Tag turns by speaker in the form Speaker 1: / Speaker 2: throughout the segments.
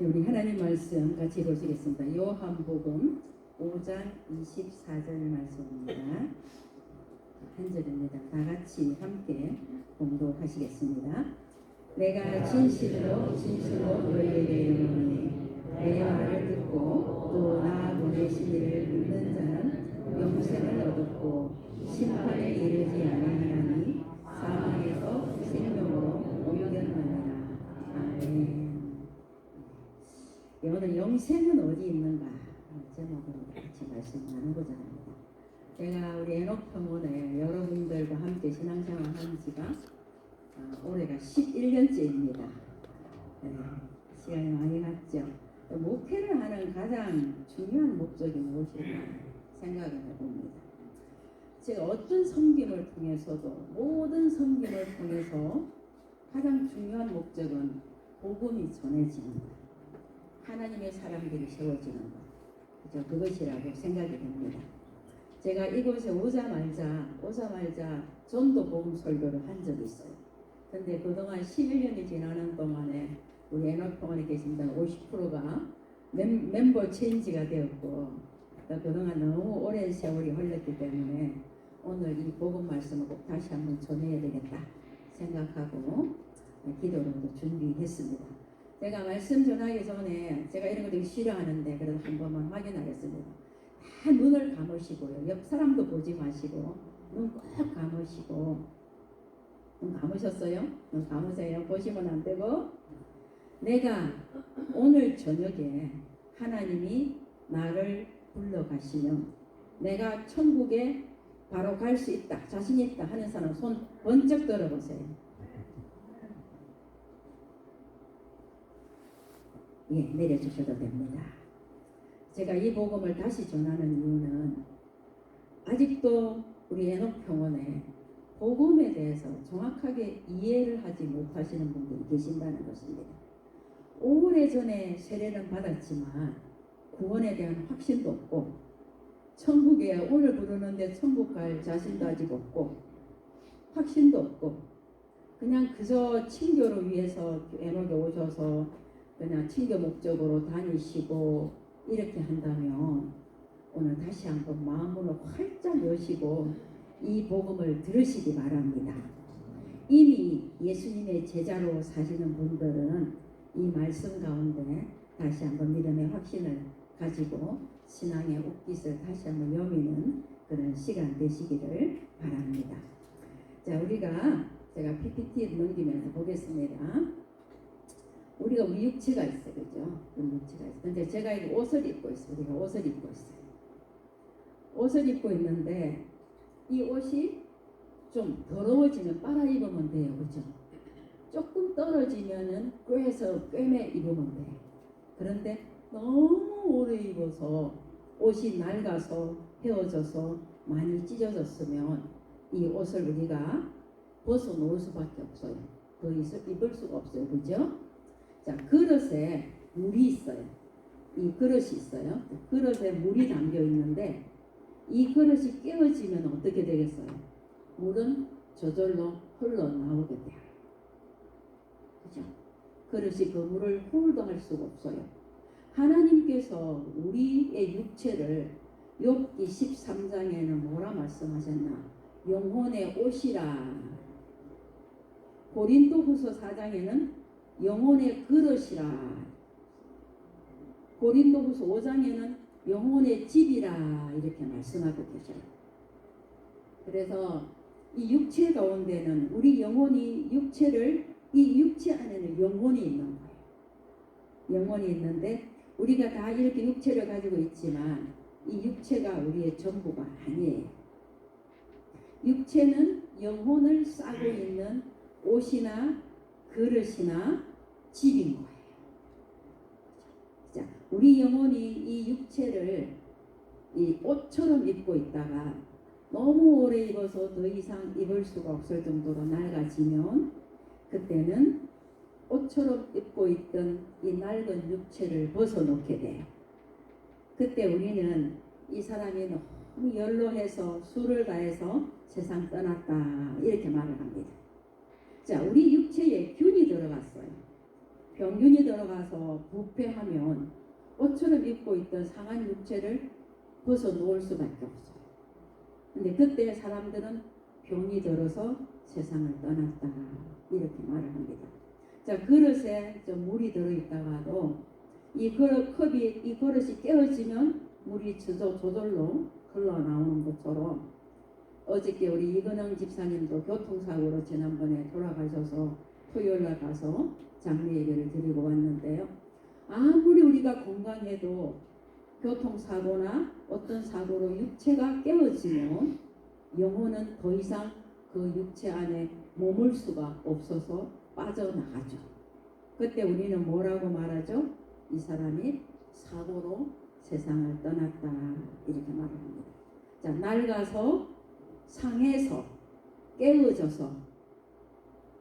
Speaker 1: 우리 하나님 말씀 같이 보시겠습니다. 요한복음 5장 24절 말씀입니다. 한 절입니다. 다 같이 함께 공독하시겠습니다. 내가 진실로 너희에게 이르노니 내 말을 듣고 또 나 보내신 이를 믿는 자는 영생을 얻었고 심판에 이르지 아니하니 사망에서 생명으로 옮겨나니라. 아멘. 오늘 영생은 어디 있는가 제목으로 같이 말씀 나누고자 합니다. 제가 우리 에녹평원에 여러분들과 함께 신앙생활 한 지가 올해가 11년째입니다. 시간이 많이 갔죠. 목회를 하는 가장 중요한 목적이 무엇일까 생각을 해봅니다. 제가 어떤 섬김을 통해서도 모든 섬김을 통해서 가장 중요한 목적은 복음이 전해지는 것, 하나님의 사람들이 세워지는 것, 그죠? 그것이라고 생각이 됩니다. 제가 이곳에 오자마자 전도 복음 설교를 한 적이 있어요. 근데 그동안 11년이 지나는 동안에 우리 에녹평원에 계신 분 50%가 멤버 체인지가 되었고, 그동안 너무 오랜 세월이 흘렀기 때문에 오늘 이 복음 말씀을 꼭 다시 한번 전해야 되겠다 생각하고 기도로도 준비했습니다. 제가 말씀 전하기 전에 제가 이런 거 되게 싫어하는데 그래도 한 번만 확인하겠습니다. 다 눈을 감으시고요. 옆 사람도 보지 마시고 눈 꼭 감으시고. 눈 감으셨어요? 눈 감으세요. 보시면 안 되고. 내가 오늘 저녁에 하나님이 나를 불러가시면 내가 천국에 바로 갈 수 있다, 자신 있다 하는 사람 손 번쩍 들어보세요. 예, 내려주셔도 됩니다. 제가 이 복음을 다시 전하는 이유는 아직도 우리 에녹평원에 복음에 대해서 정확하게 이해를 하지 못하시는 분들이 계신다는 것입니다. 오래전에 세례는 받았지만 구원에 대한 확신도 없고, 천국에 오늘 부르는데 천국 갈 자신도 아직 없고, 확신도 없고, 그냥 그저 친교를 위해서 에녹에 오셔서 그냥 친교 목적으로 다니시고 이렇게 한다면 오늘 다시 한번 마음을 활짝 여시고 이 복음을 들으시기 바랍니다. 이미 예수님의 제자로 사시는 분들은 이 말씀 가운데 다시 한번 믿음의 확신을 가지고 신앙의 옷깃을 다시 한번 여미는 그런 시간 되시기를 바랍니다. 자, 제가 PPT 넘기면서 보겠습니다. 우리가 우리 육체가 있어요, 그죠? 우리 육체가 있어요. 근데 제가 이 옷을 입고 있어요. 우리가 옷을 입고 있어요. 옷을 입고 있는데 이 옷이 좀 더러워지면 빨아 입으면 돼요, 그죠? 조금 떨어지면은 꿰매 입으면 돼요. 그런데 너무 오래 입어서 옷이 낡아서 헤어져서 많이 찢어졌으면 이 옷을 우리가 벗어 놓을 수밖에 없어요. 더 입을 수가 없어요, 그죠? 자, 그릇에 물이 있어요. 이 그릇이 있어요. 그릇에 물이 담겨 있는데 이 그릇이 깨어지면 어떻게 되겠어요? 물은 저절로 흘러나오게 돼요. 그죠? 그릇이 그 물을 홀더할 수가 없어요. 하나님께서 우리의 육체를 욥기 13장에는 뭐라 말씀하셨나? 영혼의 옷이라. 고린도후서 4장에는 영혼의 그릇이라. 고린도후서 5장에는 영혼의 집이라 이렇게 말씀하고 계셔요. 그래서 이 육체 가운데는 우리 영혼이 이 육체 안에는 영혼이 있는 거예요. 영혼이 있는데 우리가 다 이렇게 육체를 가지고 있지만 이 육체가 우리의 전부가 아니에요. 육체는 영혼을 싸고 있는 옷이나 그릇이나 집인 거예요. 자, 우리 영혼이 이 육체를 이 옷처럼 입고 있다가 너무 오래 입어서 더 이상 입을 수가 없을 정도로 낡아지면 그때는 옷처럼 입고 있던 이 낡은 육체를 벗어놓게 돼요. 그때 우리는 이 사람이 너무 연로해서 수를 다해서 세상 떠났다 이렇게 말을 합니다. 자, 우리 육체에 균이 들어갔어요. 병균이 들어가서 부패하면 옷처럼 입고 있던 상한 육체를 벗어놓을 수밖에 없어요. 근데 그때 사람들은 병이 들어서 세상을 떠났다 이렇게 말을 합니다. 자, 그릇에 좀 물이 들어있다가도 이 그릇이 깨어지면 물이 저절로 흘러나오는 것처럼 어저께 우리 이근영 집사님도 교통사고로 지난번에 돌아가셔서 토요일날 가서 장례 예배를 드리고 왔는데요. 아무리 우리가 건강해도 교통사고나 어떤 사고로 육체가 깨어지면 영혼은 더 이상 그 육체 안에 머물 수가 없어서 빠져나가죠. 그때 우리는 뭐라고 말하죠? 이 사람이 사고로 세상을 떠났다 이렇게 말을 합니다. 자, 낡아서 상해서 깨어져서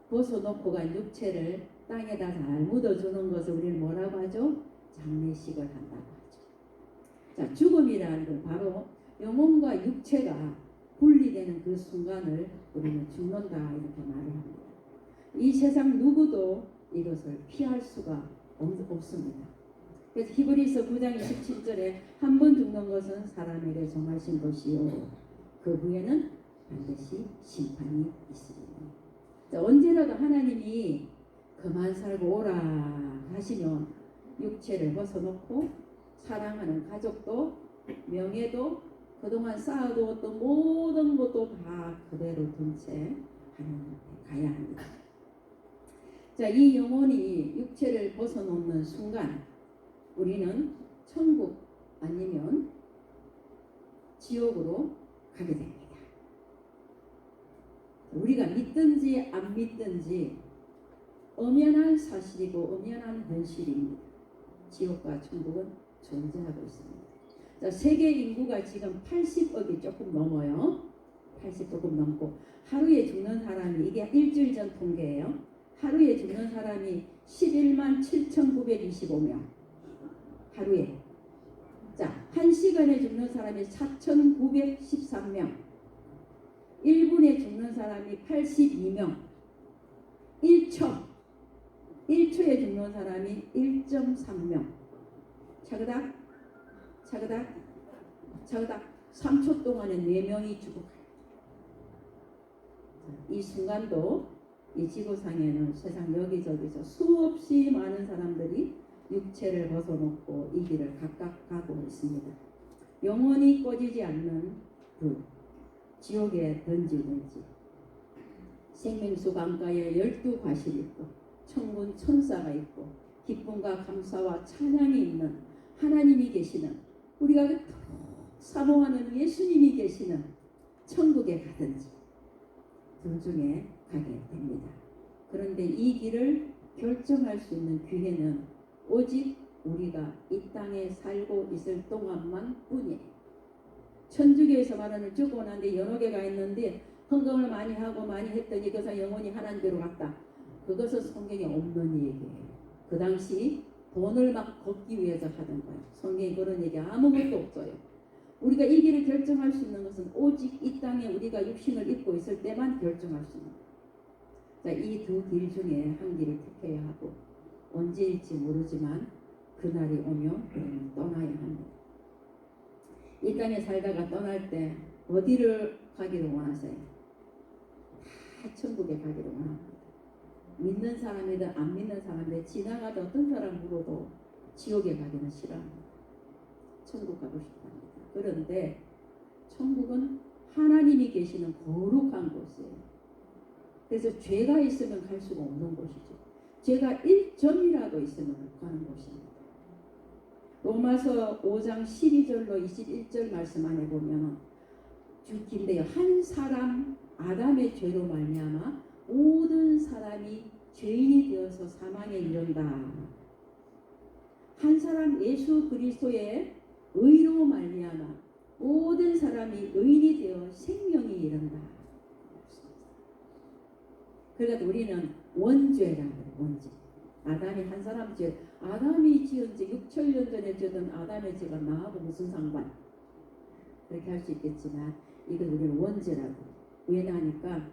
Speaker 1: 벗어놓고 간 육체를 땅에다 잘 묻어주는 것을 우리는 뭐라고 하죠? 장례식을 한다고 하죠. 자, 죽음이라는 건 바로 영혼과 육체가 분리되는 그 순간을 우리는 죽는다 이렇게 말을 합니다. 이 세상 누구도 이것을 피할 수가 없습니다. 그래서 히브리서 9장 27절에 한 번 죽는 것은 사람에게 정하신 것이요 그 후에는 반드시 심판이 있으리니. 언제라도 하나님이 그만 살고 오라 하시면 육체를 벗어놓고 사랑하는 가족도 명예도 그동안 쌓아두었던 모든 것도 다 그대로 둔 채 하나님께 가야 합니다. 자, 이 영혼이 육체를 벗어놓는 순간 우리는 천국 아니면 지옥으로 가게 됩니다. 우리가 믿든지 안 믿든지 엄연한 사실이고 엄연한 현실입니다. 지옥과 천국은 존재하고 있습니다. 자, 세계 인구가 지금 80억이 조금 넘어요. 80 조금 넘고 하루에 죽는 사람이 이게 일주일 전 통계예요. 하루에 죽는 사람이 11만 7,925명 하루에. 자, 1시간에 죽는 사람이 4,913명 1분에 죽는 사람이 82명 1초에 죽는 사람이 1.3명 차그닥 3초 동안에 4명이 죽어가요. 이 순간도 이 지구상에는 세상 여기저기서 수없이 많은 사람들이 육체를 벗어놓고 이 길을 각각 가고 있습니다. 영원히 꺼지지 않는 불, 지옥에 던지든지 생명수 강가에 12과실이 있고 천군 천사가 있고 기쁨과 감사와 찬양이 있는 하나님이 계시는 우리가 사모하는 예수님이 계시는 천국에 가든지 둘 중에 가게 됩니다. 그런데 이 길을 결정할 수 있는 기회는 오직 우리가 이 땅에 살고 있을 동안만 뿐이에요. 천주교에서 말하는 죽고 난 뒤 여러 개가 있는데 헌금을 많이 하고 많이 했더니 그것은 영혼이 하나님께로 갔다. 그것은 성경에 없는 얘기예요. 그 당시 돈을 막 걷기 위해서 하던 거예요. 성경에 그런 얘기 아무것도 없어요. 우리가 이 길을 결정할 수 있는 것은 오직 이 땅에 우리가 육신을 입고 있을 때만 결정할 수 있는 거예요. 자, 이 두 길 중에 한 길을 택해야 하고 언제일지 모르지만 그날이 오면 우리는 떠나야 합니다. 이 땅에 살다가 떠날 때 어디를 가기를 원하세요? 다 천국에 가기를 원합니다. 믿는 사람이든 안 믿는 사람이든 지나가다 어떤 사람 물어도 지옥에 가기는 싫어합니다. 천국 가고 싶답니다. 그런데 천국은 하나님이 계시는 거룩한 곳이에요. 그래서 죄가 있으면 갈 수가 없는 곳이죠. 죄가 1점이라도 있으면 가는 곳입니다. 로마서 5장 12절로 21절 말씀 안에 보면 주긴데요. 한 사람 아담의 죄로 말미암아 모든 사람이 죄인이 되어서 사망에 이른다. 한 사람 예수 그리스도의 의로 말미암아 모든 사람이 의인이 되어 생명에 이른다. 그러니까 우리는 원죄라고 해요. 원죄. 아담이 한 사람 죄, 아담이 지은 죄 6천년 전에 지은 아담의 죄가 나하고 무슨 상관? 그렇게 할 수 있겠지만 이건 우리는 원죄라고. 왜냐하니까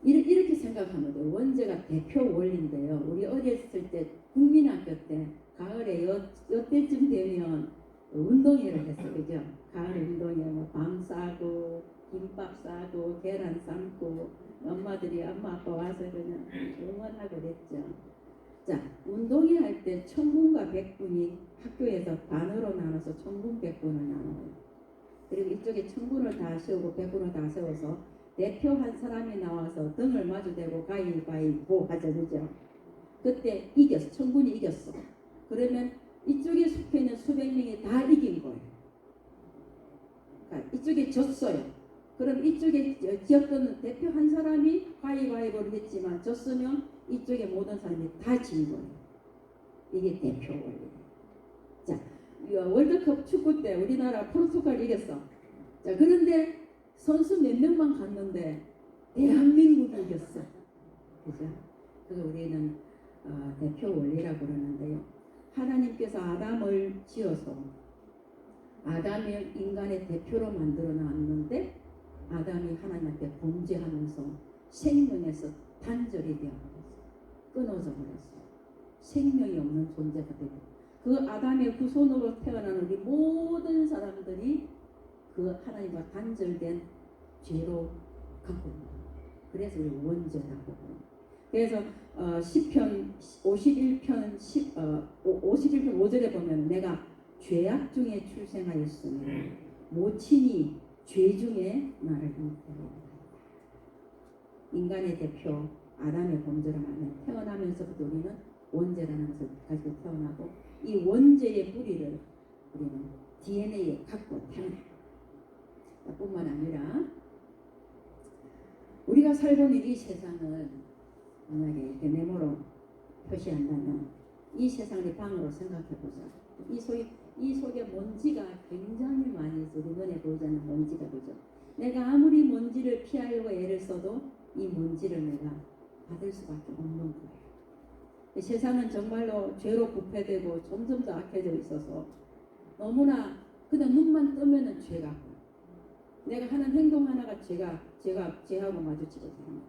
Speaker 1: 이렇게 생각하면 돼요. 원죄가 대표 원리인데요. 우리 어렸을 때 국민학교 때 가을에 요때쯤 되면 운동회를 했어, 그죠? 가을 운동회 뭐밤 싸고 김밥 싸고 계란 삶고 엄마들이 엄마 아빠 와서 그냥 응원하고 그랬죠. 자, 운동회 할 때 천군과 백군이 학교에서 반으로 나눠서 천군 백군을 나눠요. 그리고 이쪽에 천군을 다 세우고 백군을 다 세워서 대표 한 사람이 나와서 등을 마주대고 가위바위보 하죠, 그죠? 그때 이겼어, 천군이 이겼어. 그러면 이쪽에 속해 있는 수백 명이 다 이긴 거예요. 그러니까 이쪽에 졌어요. 그럼 이쪽에 지었던 대표 한 사람이 가위바위보를 했지만 졌으면 이쪽에 모든 사람이 다 진 거예요. 이게 대표 원리예요. 자, 월드컵 축구 때 우리나라 포르투갈 이겼어. 자, 그런데 선수 몇 명만 갔는데 대한민국이 이겼어. 그죠? 그래서 우리는 대표 원리라고 그러는데요. 하나님께서 아담을 지어서 아담을 인간의 대표로 만들어 놨는데 아담이 하나님한테 범죄하면서 생명에서 단절이 되어버렸어. 끊어져 버렸어. 생명이 없는 존재가 되고 그 아담의 후손으로 태어난 우리 모든 사람들이 그 하나님과 단절된 죄로 갖고 있는 거예요. 그래서 우리 원죄라고 해요. 그래서 시편 51편 51편 5절에 보면 내가 죄악 중에 출생하였으니 모친이 죄 중에 나를 잉태하였다. 인간의 대표 아담의 범죄로 말하면 태어나면서부터 우리는 원죄라는 것을 가지고 태어나고 이 원죄의 뿌리를 우리는 DNA에 갖고 태어나요. 뿐만 아니라 우리가 살고 있는 이 세상을 만약에 이렇게 네모로 표시한다면 이 세상의 방으로 생각해보자. 이 속에 먼지가 굉장히 많이 있어. 우리 눈에 보이지 않는 먼지가 그죠. 내가 아무리 먼지를 피하려고 애를 써도 이 먼지를 내가 받을 수밖에 없는 거예요. 세상은 정말로 죄로 부패되고 점점 더 악해져 있어서 너무나 그냥 눈만 뜨면은 죄가 보여. 내가 하는 행동 하나가 죄하고 마주치거든요.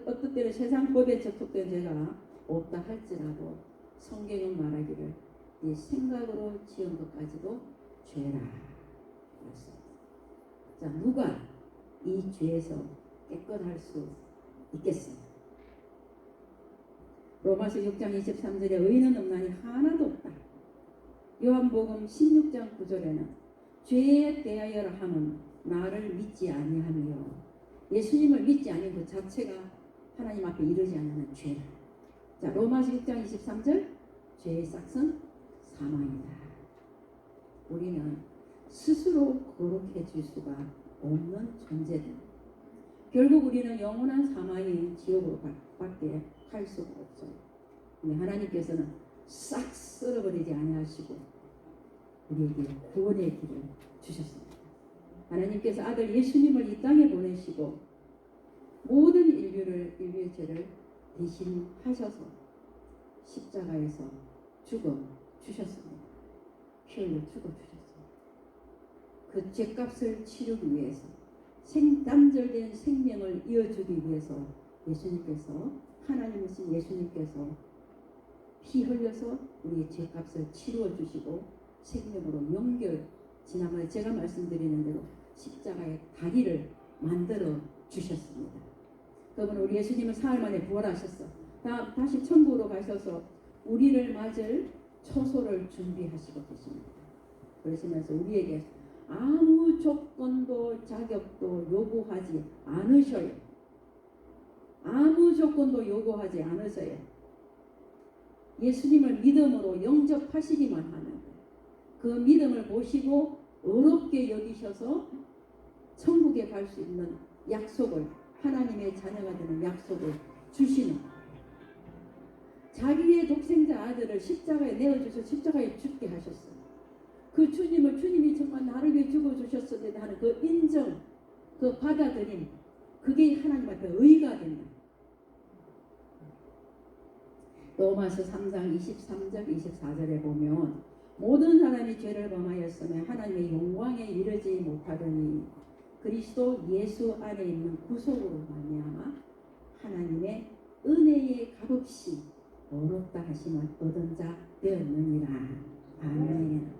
Speaker 1: 어떤 때는 세상 법에 접촉된 죄가 없다 할지라도 성경은 말하기를 네 생각으로 지은 것까지도 죄라. 자, 누가 이 죄에서 깨끗할 수 있겠습니까? 로마서 6장 23절에 의인은 없나니 하나도 없다. 요한복음 16장 9절에는 죄에 대하여 함은 나를 믿지 아니하며 예수님을 믿지 않은 그 자체가 하나님 앞에 이르지 않는 죄라. 자, 로마서 6장 23절 죄의 싹은 사망이다. 우리는 스스로 거룩해질 수가 없는 존재들. 결국 우리는 영원한 사망인 지옥으로 밖에 갈 수가 없어요. 근데 하나님께서는 싹 쓸어버리지 아니하시고 우리에게 구원의 길을 주셨습니다. 하나님께서 아들 예수님을 이 땅에 보내시고 모든 인류의 죄를 대신하셔서 십자가에서 죽어 주셨습니다. 피 흘려 죽어 주셨습니다. 그 죄값을 치르기 위해서 단절된 생명을 이어주기 위해서 예수님께서 하나님이신 예수님께서 피 흘려서 우리의 죄값을 치루어 주시고 생명으로 지난번에 제가 말씀드리는 대로 십자가의 다리를 만들어 주셨습니다. 그러면 우리 예수님은 사흘 만에 부활하셨어. 다시 천국으로 가셔서 우리를 맞을 처소를 준비하시고 계십니다. 그러시면서 우리에게 아무 조건도 자격도 요구하지 않으셔요. 아무 조건도 요구하지 않으셔요. 예수님을 믿음으로 영접하시기만 하면 그 믿음을 보시고 의롭게 여기셔서 천국에 갈 수 있는 약속을, 하나님의 자녀가 되는 약속을 주시는 거예요. 자기의 독생자 아들을 십자가에 내어주셔서 십자가에 죽게 하셨어요. 그 주님이 정말 나를 위해 죽어주셨을 때 하는 그 인정, 그 받아들임, 그게 하나님 앞에 의가 된다. 로마서 3장 23절 24절에 보면 모든 사람이 죄를 범하였으며 하나님의 영광에 이르지 못하더니 그리스도 예수 안에 있는 구속으로 말미암아 하나님의 은혜의 값없이 어렵다 하시면 얻은 자 되었느니라. 아멘.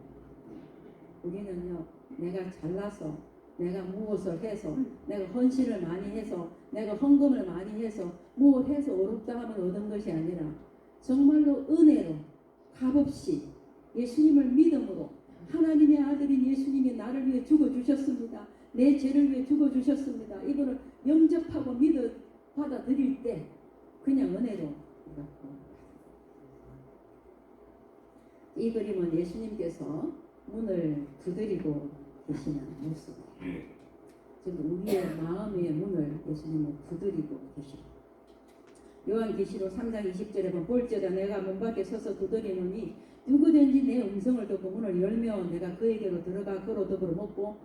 Speaker 1: 우리는요, 내가 잘나서, 내가 무엇을 해서, 내가 헌신을 많이 해서, 내가 헌금을 많이 해서, 무엇 해서 어렵다 하면 얻은 것이 아니라 정말로 은혜로 값없이 예수님을 믿음으로 하나님의 아들인 예수님이 나를 위해 죽어주셨습니다. 내 죄를 위해 죽어주셨습니다. 이거를 영접하고 믿어 받아들일 때 그냥 은혜로 이 그림은 예수님께서 문을 두드리고 계시는 모습이에요. 지금 우리의 마음의 문을 예수님은 두드리고 계십니다. 요한계시록 3장 20절에 보면 볼지어다 내가 문 밖에 서서 두드리노니 누구든지 내 음성을 듣고 문을 열며 내가 그에게로 들어가 그로 더불어 먹고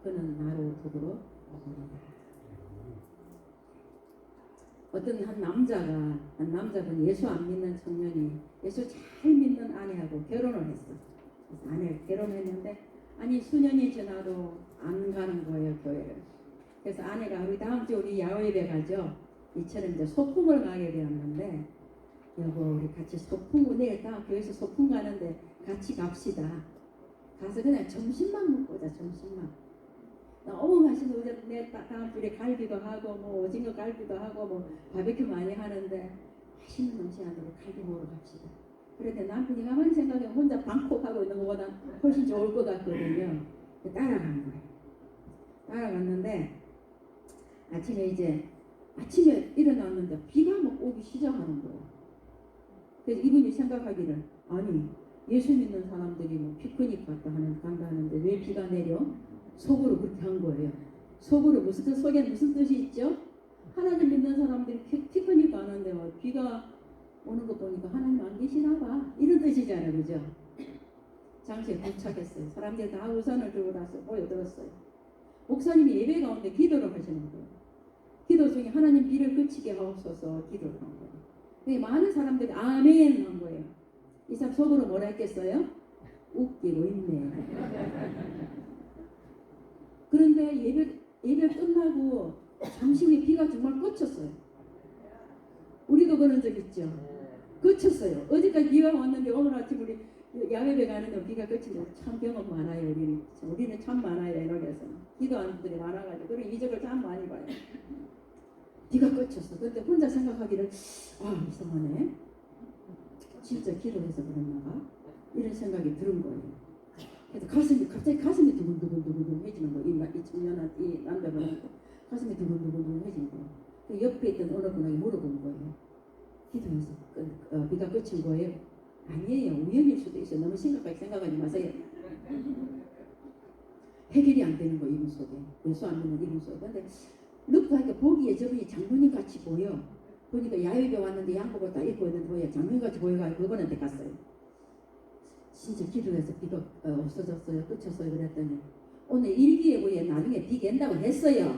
Speaker 1: 그는 나로 더불어 먹으리라. 어떤 한 남자분 예수 안 믿는 청년이 예수 잘 믿는 아내하고 결혼을 했어. 그래서 아내가 결혼했는데 아니 수년이 지나도 안 가는 거예요, 교회를. 그래서 아내가 우리 다음 주 우리 야외에 가죠. 이처럼 이제 소풍을 가게 되었는데 여보 우리 같이 소풍 내일 다음 교회에서 소풍 가는데 같이 갑시다. 가서 그냥 점심만 먹고 오자. 점심만. 너무 맛있는 어제 내 다음 주에 갈비도 하고 뭐 오징어 갈비도 하고 뭐 바베큐 많이 하는데 맛있는 음식 안으로 갈비 먹으러 갑시다. 그런데 남편이 가만히 생각해 혼자 방콕하고 있는 것보다 훨씬 좋을 것 같거든요. 따라간 거예요. 따라갔는데 아침에 일어났는데 비가 막 오기 시작하는 거예요. 그래서 이분이 생각하기를 아니 예수 믿는 사람들이 뭐 피크닉 간다 하는데 왜 비가 내려? 속으로 그렇게 한 거예요. 속으로 속에 무슨 뜻이 있죠? 하나님 믿는 사람들이 피크닉 가는데 뭐 비가 오는 거 보니까 하나님 안 계시나 봐. 이런 뜻이잖아요. 그죠? 장소에 도착했어요. 사람들이 다 우산을 들고 나서 모여들었어요. 목사님이 예배 가운데 기도를 하시는 거예요. 기도 중에 하나님 비를 그치게 하옵소서 기도를 한 거예요. 많은 사람들이 아멘 한 거예요. 이 사람 속으로 뭐라 했겠어요? 웃기고 있네. 그런데 예배 끝나고 잠시 후에 비가 정말 그쳤어요. 우리도 그런 적 있죠. 그쳤어요. 어제까지 비가 왔는데 오늘 아침 우리 야외에 가는데 비가 그치면 참 경험 많아요. 우리는 참 많아요. 이렇게서 기도하는 분들이 많아가지고 그리고 이적을 참 많이 봐요. 비가 그쳤어. 그런데 혼자 생각하기를 이상하네. 진짜 기도해서 그랬나 봐. 이런 생각이 드는 거예요. 그래서 갑자기 가슴이 두근두근 해지는 거예요. 이 청년한테 이 남자분한테 가슴이 두근두근 해지는 거예요. 그 옆에 있던 어느 분에게 물어본 거예요. 기도해서 비가 그친 거예요? 아니에요. 우연일 수도 있어요. 너무 심각하게 생각하지 마세요. 해결이 안 되는 거예요. 이분 속에. 예수 안 믿는 이분 속에. 근데 넣고 하니까 보기에 저분이 장로님 같이 보여. 보니까 야외에 왔는데 양복을 다 입고 있는데 보여. 장로님 같이 보여가지고 그분한테 갔어요. 진짜 기도해서 비가 없어졌어요. 그쳤어요. 그랬더니 오늘 일기예보에 나중에 비 갠다고 했어요.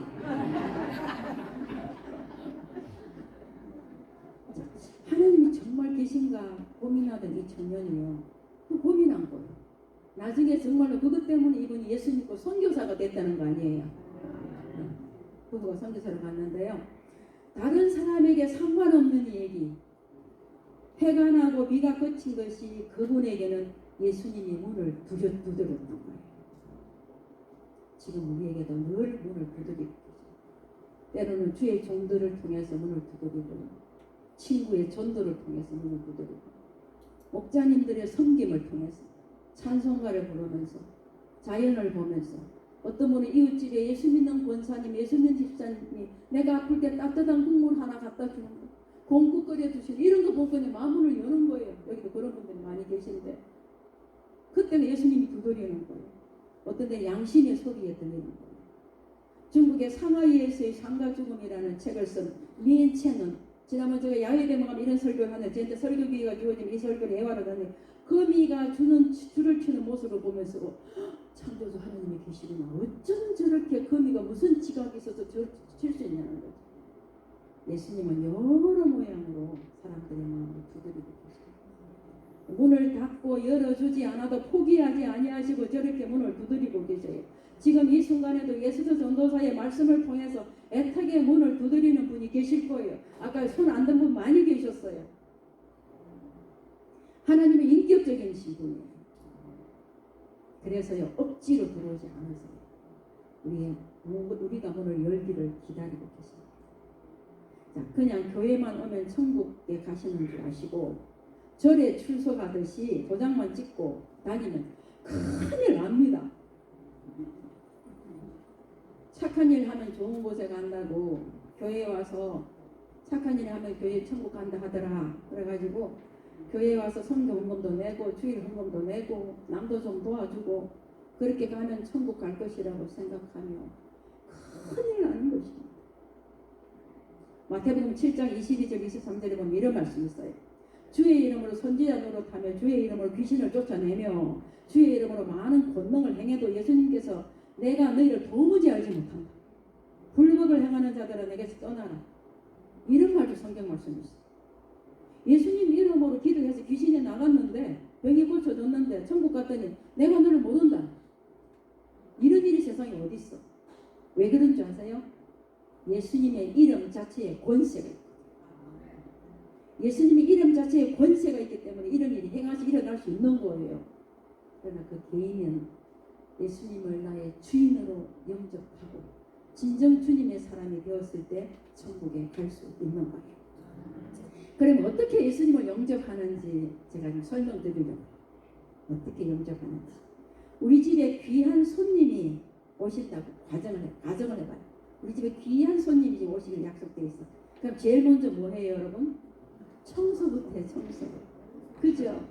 Speaker 1: 하나님이 정말 계신가 고민하던 이 청년이요. 그 고민한 거예요. 나중에 정말로 그것 때문에 이분이 예수 믿고 선교사가 됐다는 거 아니에요. 부부가 선교사를 갔는데요. 다른 사람에게 상관없는 얘기. 해가 나고 비가 그친 것이 그분에게는 예수님이 문을 두드렸던 거예요. 지금 우리에게도 늘 문을 두드리고 계세요. 때로는 주의 종들을 통해서 문을 두드리고 친구의 전도를 통해서 문을 두드리고 목자님들의 섬김을 통해서 찬송가를 부르면서 자연을 보면서 어떤 분은 이웃집에 예수 믿는 권사님, 예수 믿는 집사님이 내가 아플 때 따뜻한 국물 하나 갖다 주는 거 공국 끓여 주시는 이런 거 보고 마음을 여는 거예요. 여기도 그런 분들이 많이 계신데 그때는 예수님이 두드리는 거예요. 어떤 때 양심의 소리에 들리는 거예요. 중국의 상하이에서의 상가 죽음이라는 책을 쓴 미엔첸은 지난번 제가 야외에 가면 이런 설교를 하는데 저한테 설교 기회가 주어지면 이 설교를 해와라더니 거미가 줄을 치는 모습을 보면서 창조주 하나님이 계시구나. 어쩜 저렇게 거미가 무슨 지각이 있어서 저렇게 칠 수 있냐는 거죠. 예수님은 여러 모양으로 사람들의 마음을 두드리고 계십니다. 문을 닫고 열어주지 않아도 포기하지 아니하시고 저렇게 문을 두드리고 계셔요. 지금 이 순간에도 예수도 전도사의 말씀을 통해서 애타게 문을 두드리는 분이 계실 거예요. 아까 손 안 든 분 많이 계셨어요. 하나님의 인격적인 신분이에요. 그래서요, 억지로 들어오지 않으세요. 우리가 문을 열기를 기다리고 계십니다. 자, 그냥 교회만 오면 천국에 가시는 줄 아시고 절에 출석하듯이 도장만 찍고 다니면 큰일 납니다. 착한 일 하면 좋은 곳에 간다고 교회에 와서 착한 일 하면 교회 천국 간다 하더라. 그래가지고 교회에 와서 성교 헌금도 내고 주일 헌금도 내고 남도 좀 도와주고 그렇게 가면 천국 갈 것이라고 생각하며 큰일 나는 것입니다. 마태복음 7장 22절 23절에 보면 이런 말씀이 있어요. 주의 이름으로 선지자 노릇하며 주의 이름으로 귀신을 쫓아내며 주의 이름으로 많은 권능을 행해도 예수님께서 내가 너희를 도무지 알지 못한다. 불법을 행하는 자들아 내게서 떠나라. 이런 말도 성경 말씀이 있어요. 예수님 이름으로 기도해서 귀신이 나갔는데 병이 고쳐졌는데 천국 갔더니 내가 너를 모른다. 이런 일이 세상에 어디 있어? 왜 그런 줄 아세요? 예수님의 이름 자체에 권세가 있고 예수님의 이름 자체에 권세가 있기 때문에 이런 일이 행하시 일어날 수 있는 거예요. 그러나 그 개인은 예수님을 나의 주인으로 영접하고 진정 주님의 사람이 되었을 때 천국에 갈 수 있는 거예요. 그럼 어떻게 예수님을 영접하는지 제가 좀 설명드리려고. 어떻게 영접하는지. 우리 집에 귀한 손님이 오신다고 가정을 해봐요. 우리 집에 귀한 손님이 오시길 약속되어 있어. 그럼 제일 먼저 뭐 해요, 여러분? 청소부터 해, 청소. 그죠?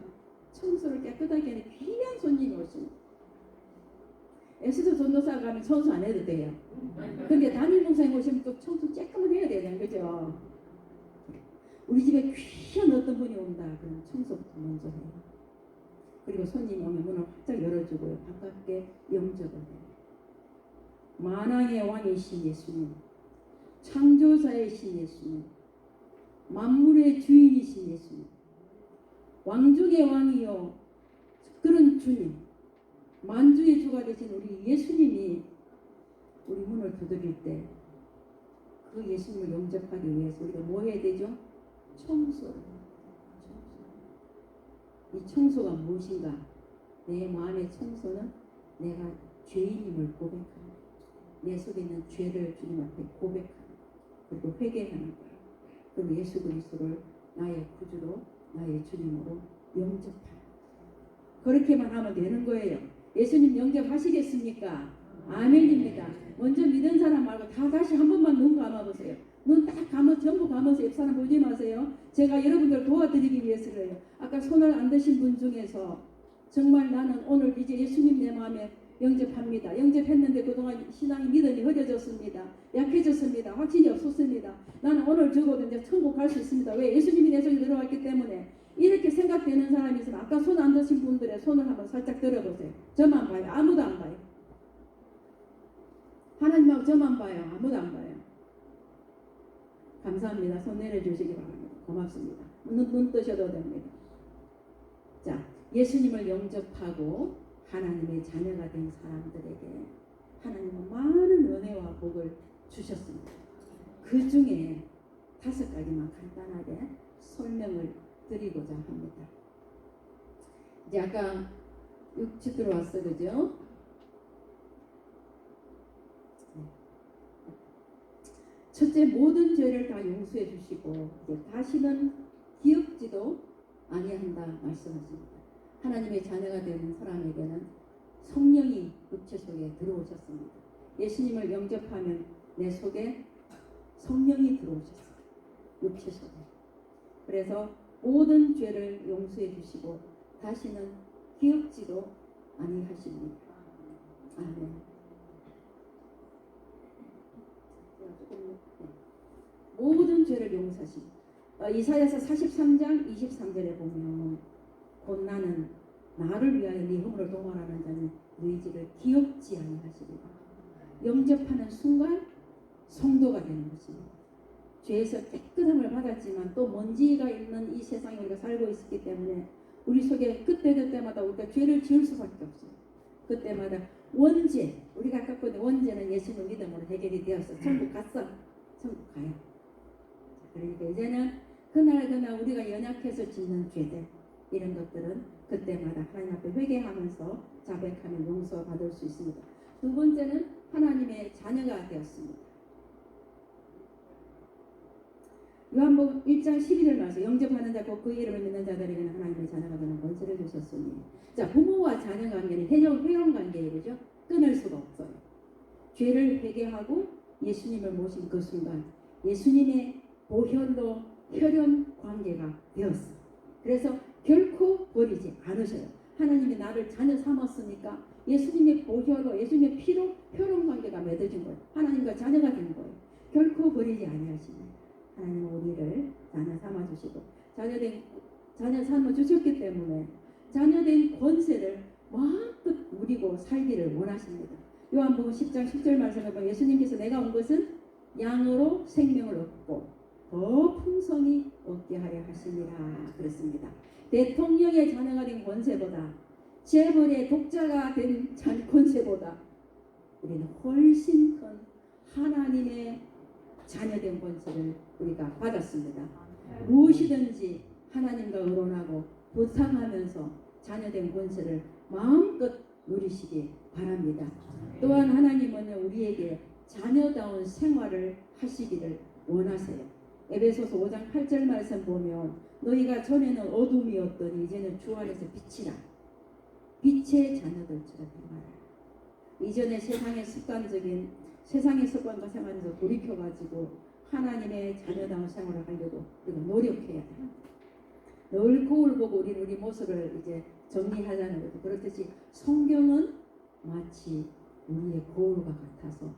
Speaker 1: 청소를 깨끗하게 하는 귀한 손님이 오십니다. 에스더 전도사 가면 청소 안 해도 돼요. 근데 담임 목사님 오시면 또 청소 조금은 해야 되잖아요. 그죠? 우리 집에 귀한 어떤 분이 온다. 그럼 청소부터 먼저 해요. 그리고 손님이 오면 문을 활짝 열어주고요. 반갑게 영접을 해요. 만왕의 왕이신 예수님, 창조자이신 예수님, 만물의 주인이신 예수님, 왕중의 왕이요 그런 주님, 만주의 주가 되신 우리 예수님이 우리 문을 두드릴 때 그 예수님을 영접하기 위해서 우리가 뭐 해야 되죠? 청소. 이 청소가 무엇인가? 내 마음의 청소는 내가 죄인임을 고백하는, 내 속에 있는 죄를 주님 앞에 고백하는, 그리고 회개하는 거예요. 그리고 예수 그리스도를 나의 구주로, 나의 주님으로 영접하는. 그렇게만 하면 되는 거예요. 예수님 영접하시겠습니까? 아멘입니다. 먼저 믿은 사람 말고 다 다시 한 번만 눈 감아보세요. 눈 딱 감아, 전부 감아서 옆 사람 보지 마세요. 제가 여러분들 도와드리기 위해서 그래요. 아까 손을 안 드신 분 중에서 정말 나는 오늘 이제 예수님 내 마음에 영접합니다. 영접했는데 그동안 신앙의 믿음이 흐려졌습니다. 약해졌습니다. 확신이 없었습니다. 나는 오늘 적어도 이제 천국 갈 수 있습니다. 왜? 예수님이 내 속에 들어왔기 때문에. 이렇게 생각되는 사람이 있으면 아까 손 안 드신 분들의 손을 한번 살짝 들어보세요. 저만 봐요. 아무도 안 봐요. 하나님하고 저만 봐요. 아무도 안 봐요. 감사합니다. 손 내려주시기 바랍니다. 고맙습니다. 눈 뜨셔도 됩니다. 자, 예수님을 영접하고 하나님의 자녀가 된 사람들에게 하나님은 많은 은혜와 복을 주셨습니다. 그 중에 5가지만 간단하게 설명을 드리고자 합니다. 이제 아까 6주 들어왔어, 그죠? 첫째, 모든 죄를 다 용서해 주시고 이제 다시는 기억지도 아니한다 말씀하십니다. 하나님의 자녀가 되는 사람에게는 성령이 육체 속에 들어오셨습니다. 예수님을 영접하면 내 속에 성령이 들어오셨어요. 육체 속에. 그래서 모든 죄를 용서해 주시고 다시는 기억지도 아니하십니다. 아멘. 모든 죄를 용서하십니다. 이사야서 43장 23절에 보면 곧 나는 나를 위하여 네 허물을 도말하는 자는 너희 죄를 기억지 아니하시리라. 영접하는 순간 성도가 되는 것입니다. 죄에서 깨끗함을 받았지만 또 먼지가 있는 이 세상에 우리가 살고 있었기 때문에 우리 속에 그때마다 우리가 죄를 지을 수밖에 없어요. 그때마다 원죄, 우리가 아까 본 원죄는 예수님을 믿음으로 해결이 되었어. 천국 갔어. 천국 가요. 그러니까 이제는 그날 우리가 연약해서 짓는 죄들, 이런 것들은 그때마다 하나님 앞에 회개하면서 자백하면 용서받을 수 있습니다. 두 번째는 하나님의 자녀가 되었습니다. 요한복음 1장 11절 말씀, 영접하는 자 곧 그 이름을 믿는 자들에게는 하나님의 자녀가 되는 권세를 주셨으니. 자, 부모와 자녀 관계는 회원 관계예요. 그죠? 끊을 수가 없어요. 죄를 회개하고 예수님을 모신 그 순간 예수님의 보혈로 혈연 관계가 되었어요. 그래서 결코 버리지 않으셔요. 하나님이 나를 자녀 삼았으니까 예수님의 보혈로, 예수님의 피로 혈연 관계가 맺어진 거예요. 하나님과 자녀가 된 거예요. 결코 버리지 아니하십니다. 하나님은 우리를 자녀 삼아주시고 자녀 삼아주셨기 때문에 자녀된 권세를 마음껏 누리고 살기를 원하십니다. 요한복음 10장 10절 말씀을 보면 예수님께서 내가 온 것은 양으로 생명을 얻고 더 풍성히 얻게 하려 하시니라 그랬습니다. 대통령의 자녀가 된 권세보다 재벌의 독자가 된 권세보다 우리는 훨씬 큰 하나님의 자녀된 권세를 우리가 받았습니다. 무엇이든지 하나님과 의논하고 부탁하면서 자녀된 권세를 마음껏 누리시기 바랍니다. 또한 하나님은 우리에게 자녀다운 생활을 하시기를 원하세요. 에베소서 5장 8절 말씀 보면 너희가 전에는 어둠이었더니 이제는 주 안에서 빛이라. 빛의 자녀들처럼 행하라. 이전에 세상의 습관과 생활에서 돌이켜가지고 하나님의 자녀다운 생활을 하려고 우리가 노력해야 돼요. 늘 거울 보고 우리 모습을 이제 정리하자는 거죠. 그렇듯이 성경은 마치 우리의 거울과 같아서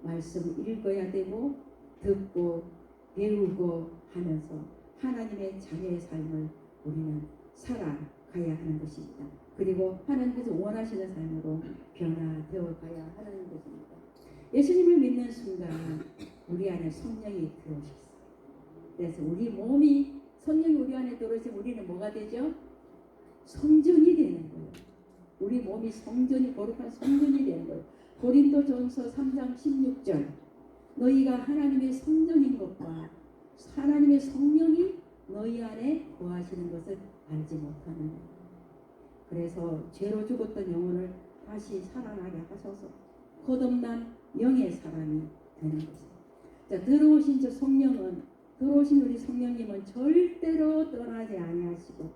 Speaker 1: 말씀 읽어야 되고 듣고 배우고 하면서 하나님의 자녀의 삶을 우리는 살아가야 하는 것입니다. 그리고 하나님께서 원하시는 삶으로 변화되어 가야 하는 것입니다. 예수님을 믿는 순간 우리 안에 성령이 들어오셨어요. 그래서 우리 몸이 성령이 우리 안에 들어오시면 우리는 뭐가 되죠? 성전이 되는 거예요. 우리 몸이 성전이 거룩한 성전이 되는 거예요. 고린도전서 3장 16절 너희가 하나님의 성전인 것과 하나님의 성령이 너희 안에 거하시는 것을 알지 못하는 거예요. 그래서 죄로 죽었던 영혼을 다시 살아나게 하셔서 거듭난 영의 사람이 되는 것입니다. 자, 들어오신 저 성령은 들어오신 우리 성령님은 절대로 떠나지 아니하시고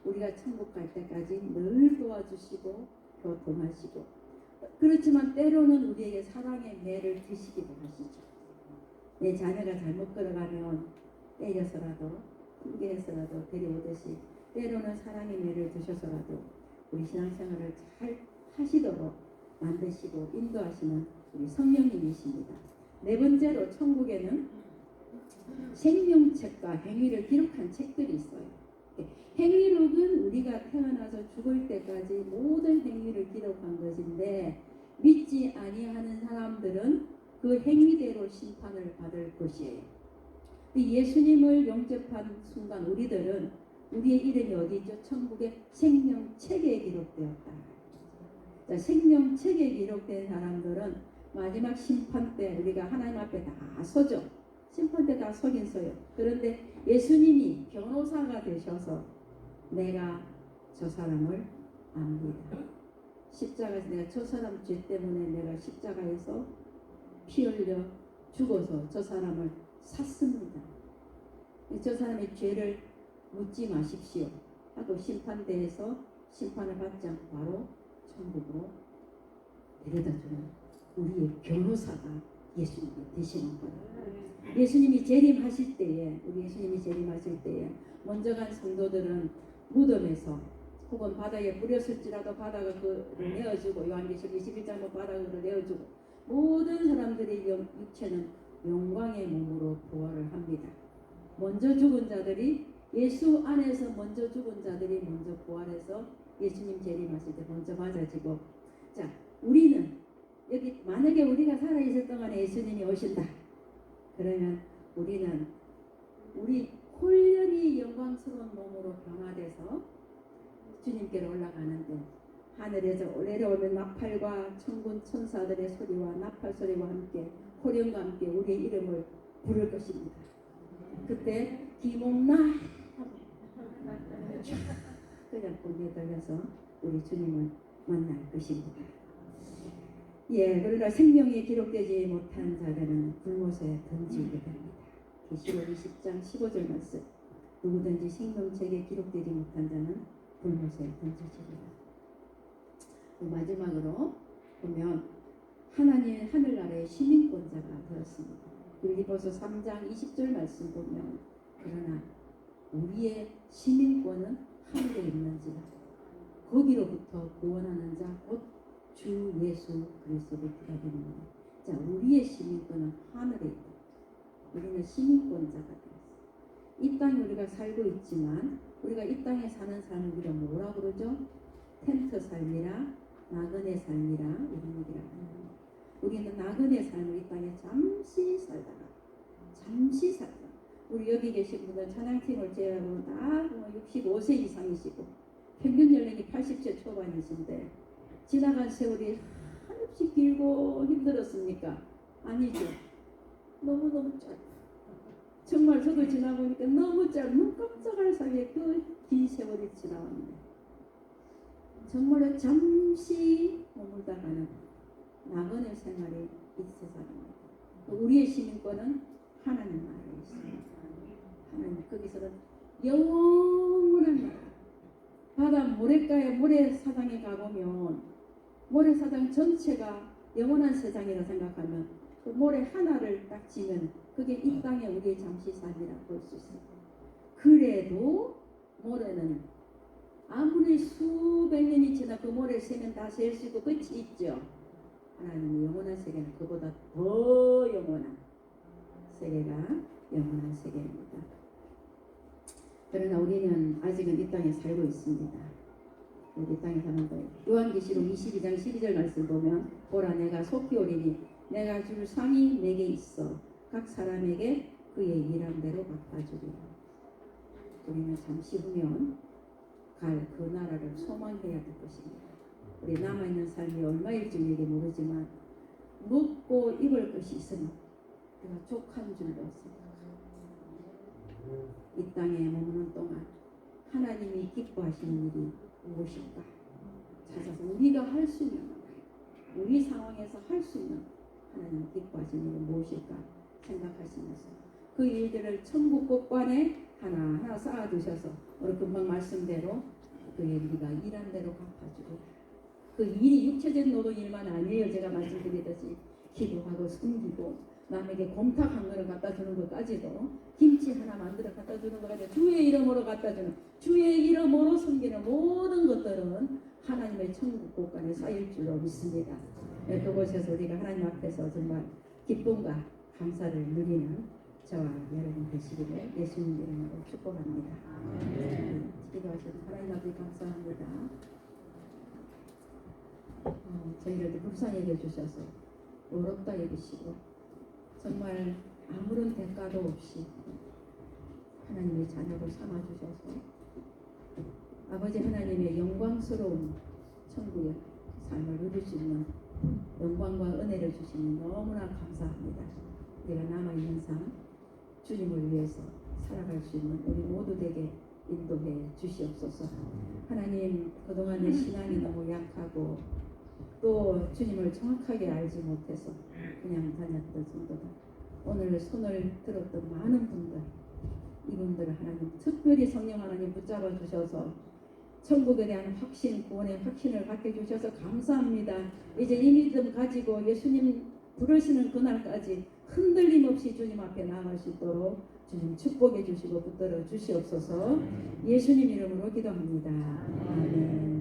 Speaker 1: 우리가 천국 갈 때까지 늘 도와주시고 교통하시고 그렇지만 때로는 우리에게 사랑의 매를 드시기도 하시죠. 내 자녀가 잘못 걸어가면 때려서라도 훈계해서라도 데려오듯이 때로는 사랑의 매를 드셔서라도 우리 신앙생활을 잘 하시도록 만드시고 인도하시는 우리 성령님이십니다. 네 번째로 천국에는 생명책과 행위를 기록한 책들이 있어요. 행위록은 우리가 태어나서 죽을 때까지 모든 행위를 기록한 것인데 믿지 아니하는 사람들은 그 행위대로 심판을 받을 것이에요. 예수님을 영접한 순간 우리들은 우리의 이름이 어디 있죠? 천국의 생명책에 기록되었다. 자, 생명책에 기록된 사람들은 마지막 심판 때 우리가 하나님 앞에 다 서죠. 심판 때 다 서긴 서요. 그런데 예수님이 변호사가 되셔서 내가 저 사람을 압니다. 십자가에서 내가 저 사람 죄 때문에 내가 십자가에서 피 흘려 죽어서 저 사람을 샀습니다. 저 사람의 죄를 묻지 마십시오 하고 심판대에서 심판을 받지 않고 바로 천국으로 데려다주는 우리의 변호사가 예수님이 되시는 거예요. 예수님이 재림하실 때에 우리 예수님이 재림하실 때에 먼저 간 성도들은 무덤에서 혹은 바다에 뿌렸을지라도 바다가 그를 내어주고 요한계시록 21장도 바다를 내어주고 모든 사람들의 육체는 영광의 몸으로 부활을 합니다. 먼저 죽은 자들이 예수 안에서 먼저 죽은 자들이 먼저 부활해서 예수님 재림하실 때 먼저 맞아지고 자 우리는 여기 만약에 우리가 살아있을 동안에 예수님이 오신다 그러면 우리는 우리 홀연히 영광스러운 몸으로 변화돼서 주님께로 올라가는데 하늘에서 내려오는 나팔과 천군 천사들의 소리와 나팔 소리와 함께 호령과 함께 우리의 이름을 부를 것입니다. 그때 기목나 그냥 공에 달려서 우리 주님을 만날 것입니다. 예, 그러나 생명이 기록되지 못한 자들은 불못에 던지게 됩니다. 계시록 20장 15절 말씀. 누구든지 생명책에 기록되지 못한 자는 불못에 던져지리라. 마지막으로 보면 하나님 하늘나라의 시민권자가 되었습니다. 빌립보서 3장 20절 말씀 보면 그러나 우리의 시민권은 하늘에 있는지라 거기로부터 구원하는 자 곧 주 예수 그리스도를 기다리는 자, 우리의 시민권은 하늘에 있다. 우리는 시민권자가 되었어. 이 땅에 우리가 살고 있지만 우리가 이 땅에 사는 삶을 우리가 뭐라 그러죠? 텐트 삶이라 나그네 삶이라 이런 얘기를 하는 거예요. 우리는 나그네 삶을 이 땅에 잠시 살다가 우리 여기 계신 분들 찬양팀을 제외하고 다 65세 이상이시고 평균 연령이 80세 초반이신데 지나간 세월이 한없이 길고 힘들었습니까? 아니죠. 너무너무 짧아. 정말 저도 지나보니까 너무 짧아. 눈 깜짝할 사이에 그 긴 세월이 지나왔네. 정말로 잠시 머물다가는 나그네 생활이 이 세상입니다. 우리의 시민권은 하나님 나라에 있습니다. 하나님 거기서는 영원한 나라. 바다 모래가에 모래사장에 가보면 모래사장 전체가 영원한 세상이라 생각하면 그 모래 하나를 딱 지면 그게 이 땅에 우리의 잠시 삶이라 볼 수 있어요. 그래도 모래는 아무리 수백 년이 지나 그 모래를 세면 다 셀 수 있고 끝이 있죠. 하나님의 영원한 세계는 그보다 더 영원한 세계가 영원한 세계입니다. 그러나 우리는 아직은 이 땅에 살고 있습니다. 이 땅에 사는 거예요. 요한계시록 22장 12절 말씀 보면 보라 내가 속히 오리니 내가 줄 상이 내게 있어 각 사람에게 그의 일한 대로 갚아주리라. 우리는 잠시 후면 갈 그 나라를 소망해야 될 것입니다. 우리 남아있는 삶이 얼마일지 우리에게 모르지만 먹고 입을 것이 있으면 우리가 족한 줄로 생각합니다. 이 땅에 머무는 동안 하나님이 기뻐하시는 일이 무엇일까? 찾아서 우리가 할 수 있는 우리 상황에서 할 수 있는 하나님 기뻐하시는 일이 무엇일까 생각하시면서 그 일들을 천국 곳간에 하나하나 쌓아두셔서 우리 금방 말씀대로 그의 우리가 일한 대로 갚아주고 그 일이 육체적인 노동 일만 아니에요. 제가 말씀드리듯이 기도하고 숨기고 남에게 곰탕 한 그릇 갖다 주는 것까지도 김치 하나 만들어 갖다 주는 것까지 주의 이름으로 갖다 주는 주의 이름으로 섬기는 모든 것들은 하나님의 천국 곳간에 쌓일 줄로 믿습니다. 그곳에서 우리가 하나님 앞에서 정말 기쁨과 감사를 누리는 저와 여러분 되시기를 예수님 이름으로 축복합니다. 기도하시는 하나님 아버지 감사합니다. 저희를 불쌍히 여겨주셔서 어렵다 여기시고 정말 아무런 대가도 없이 하나님의 자녀를 삼아주셔서 아버지 하나님의 영광스러운 천국의 삶을 누릴 수 있는 영광과 은혜를 주시니 너무나 감사합니다. 우리가 남아있는 삶 주님을 위해서 살아갈 수 있는 우리 모두 되게 인도해 주시옵소서. 하나님 그동안 내 신앙이 너무 약하고 또 주님을 정확하게 알지 못해서 그냥 다녔던 정도다. 오늘 손을 들었던 많은 분들 이분들을 하나님 특별히 성령 하나님 붙잡아 주셔서 천국에 대한 확신, 구원의 확신을 갖게 주셔서 감사합니다. 이제 이 믿음 가지고 예수님 부르시는 그날까지 흔들림 없이 주님 앞에 나아갈 수 있도록 주님 축복해 주시고 붙들어 주시옵소서. 예수님 이름으로 기도합니다. 아멘.